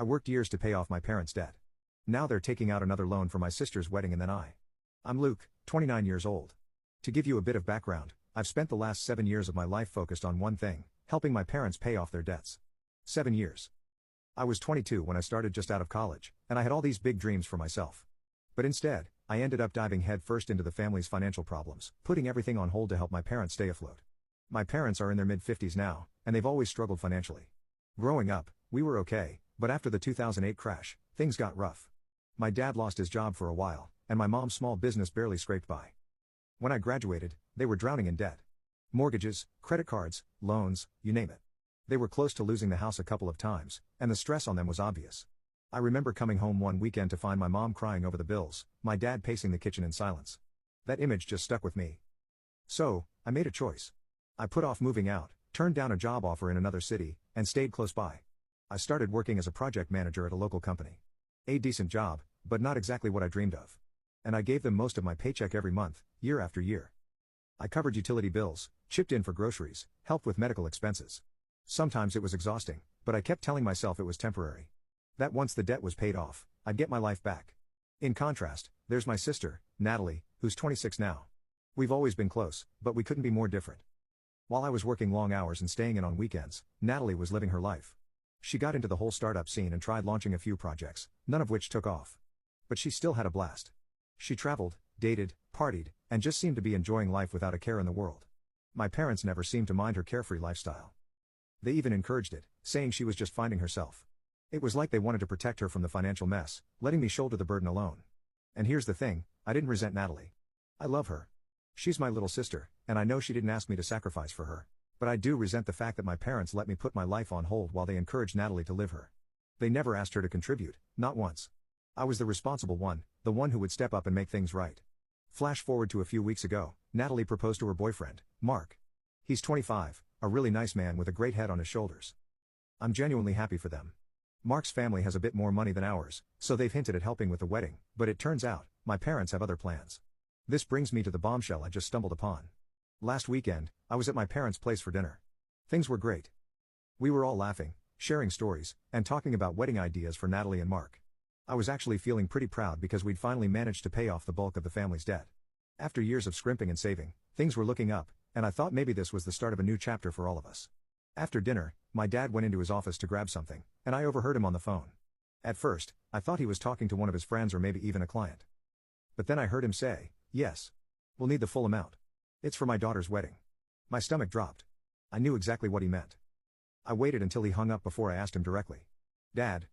I worked years to pay off my parents' debt. Now they're taking out another loan for my sister's wedding and then I'm Luke, 29 years old. To give you a bit of background, I've spent the last 7 years of my life focused on one thing, helping my parents pay off their debts. 7 years. I was 22 when I started just out of college, and I had all these big dreams for myself. But instead, I ended up diving headfirst into the family's financial problems, putting everything on hold to help my parents stay afloat. My parents are in their mid-50s now, and they've always struggled financially. Growing up, we were okay, but after the 2008 crash, things got rough. My dad lost his job for a while, and my mom's small business barely scraped by. When I graduated, they were drowning in debt. Mortgages, credit cards, loans, you name it. They were close to losing the house a couple of times, and the stress on them was obvious. I remember coming home one weekend to find my mom crying over the bills, my dad pacing the kitchen in silence. That image just stuck with me. So, I made a choice. I put off moving out, turned down a job offer in another city, and stayed close by. I started working as a project manager at a local company. A decent job, but not exactly what I dreamed of. And I gave them most of my paycheck every month, year after year. I covered utility bills, chipped in for groceries, helped with medical expenses. Sometimes it was exhausting, but I kept telling myself it was temporary. That once the debt was paid off, I'd get my life back. In contrast, there's my sister, Natalie, who's 26 now. We've always been close, but we couldn't be more different. While I was working long hours and staying in on weekends, Natalie was living her life. She got into the whole startup scene and tried launching a few projects, none of which took off. But she still had a blast. She traveled, dated, partied, and just seemed to be enjoying life without a care in the world. My parents never seemed to mind her carefree lifestyle. They even encouraged it, saying she was just finding herself. It was like they wanted to protect her from the financial mess, letting me shoulder the burden alone. And here's the thing, I didn't resent Natalie. I love her. She's my little sister, and I know she didn't ask me to sacrifice for her. But I do resent the fact that my parents let me put my life on hold while they encouraged Natalie to live her. They never asked her to contribute, not once. I was the responsible one, the one who would step up and make things right. Flash forward to a few weeks ago, Natalie proposed to her boyfriend, Mark. He's 25, a really nice man with a great head on his shoulders. I'm genuinely happy for them. Mark's family has a bit more money than ours, so they've hinted at helping with the wedding, but it turns out, my parents have other plans. This brings me to the bombshell I just stumbled upon. Last weekend, I was at my parents' place for dinner. Things were great. We were all laughing, sharing stories, and talking about wedding ideas for Natalie and Mark. I was actually feeling pretty proud because we'd finally managed to pay off the bulk of the family's debt. After years of scrimping and saving, things were looking up, and I thought maybe this was the start of a new chapter for all of us. After dinner, my dad went into his office to grab something, and I overheard him on the phone. At first, I thought he was talking to one of his friends or maybe even a client. But then I heard him say, "Yes. We'll need the full amount. It's for my daughter's wedding." My stomach dropped. I knew exactly what he meant. I waited until he hung up before I asked him directly. "Dad,